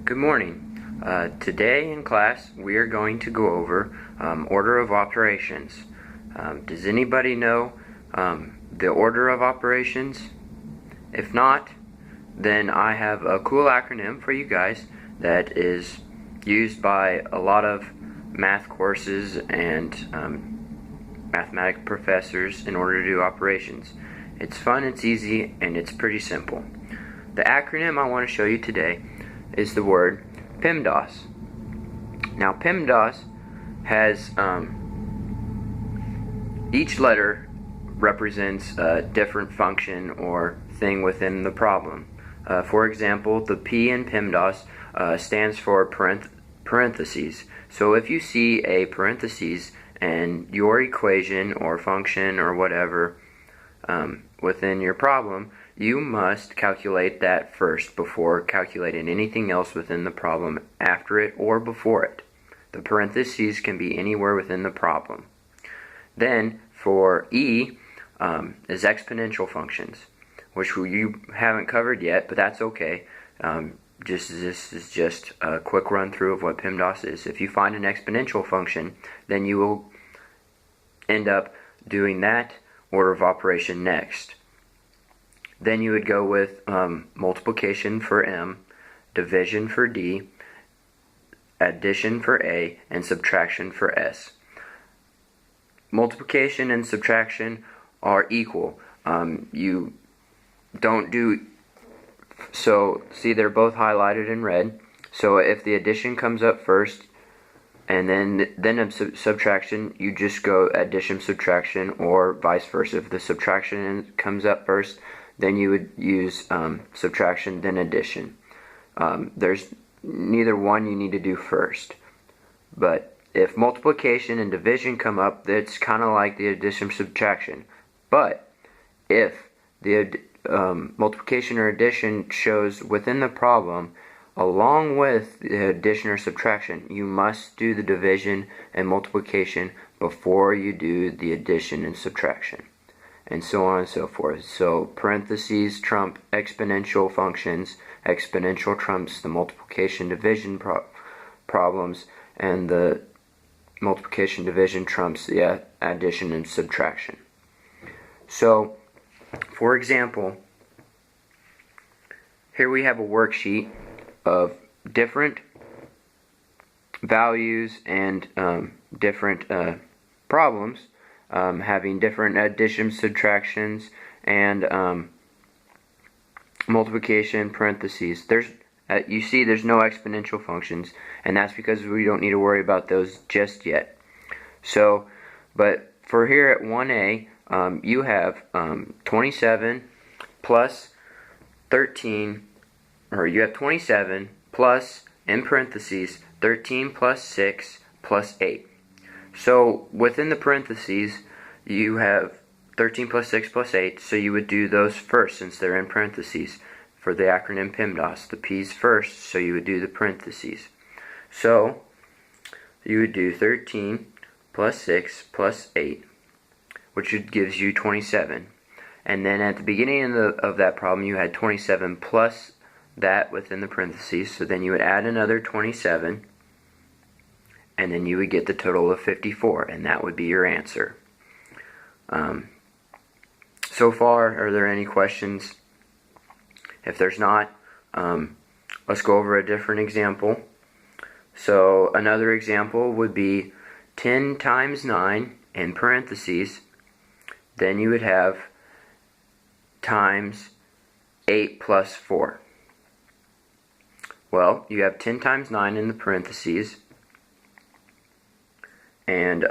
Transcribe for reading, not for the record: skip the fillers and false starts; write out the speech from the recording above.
Good morning. Today in class we are going to go over order of operations. Does anybody know the order of operations? If not, then I have a cool acronym for you guys that is used by a lot of math courses and mathematics professors in order to do operations. It's fun, it's easy, and it's pretty simple. The acronym I want to show you today is the word PEMDAS. Now PEMDAS has each letter represents a different function or thing within the problem. For example, the P in PEMDAS stands for parentheses. So if you see a parentheses and your equation or function or whatever within your problem, you must calculate that first before calculating anything else within the problem after it or before it. The parentheses can be anywhere within the problem. Then for E is exponential functions, which you haven't covered yet, but that's okay. This is just a quick run through of what PEMDAS is. If you find an exponential function, then you will end up doing that order of operation next. Then you would go with multiplication for M, division for D, addition for A, and subtraction for S. Multiplication and subtraction are equal. You don't do, so see they're both highlighted in red. So if the addition comes up first and then a subtraction, you just go addition, subtraction, or vice versa. If the subtraction comes up first, then you would use subtraction, then addition. There's neither one you need to do first. But if multiplication and division come up, that's kind of like the addition, subtraction. But if the multiplication or addition shows within the problem, along with the addition or subtraction, you must do the division and multiplication before you do the addition and subtraction, and so on and so forth. So parentheses trump exponential functions, exponential trumps the multiplication division problems, and the multiplication division trumps the addition and subtraction. So, for example, here we have a worksheet of different values and different problems, having different additions, subtractions, and multiplication parentheses. You see there's no exponential functions, and that's because we don't need to worry about those just yet. So, but for here at 1A, you have 27 plus 13, or you have 27 plus, in parentheses, 13 plus 6 plus 8. So within the parentheses, you have 13 plus 6 plus 8, so you would do those first since they're in parentheses. For the acronym PEMDAS, the P's first, so you would do the parentheses. So you would do 13 plus 6 plus 8, which gives you 27. And then at the beginning of that problem, you had 27 plus that within the parentheses, so then you would add another 27, and then you would get the total of 54, and that would be your answer. So far, are there any questions? If there's not, let's go over a different example. So another example would be 10 times 9 in parentheses, then you would have times 8 plus 4. Well, you have 10 times 9 in the parentheses, and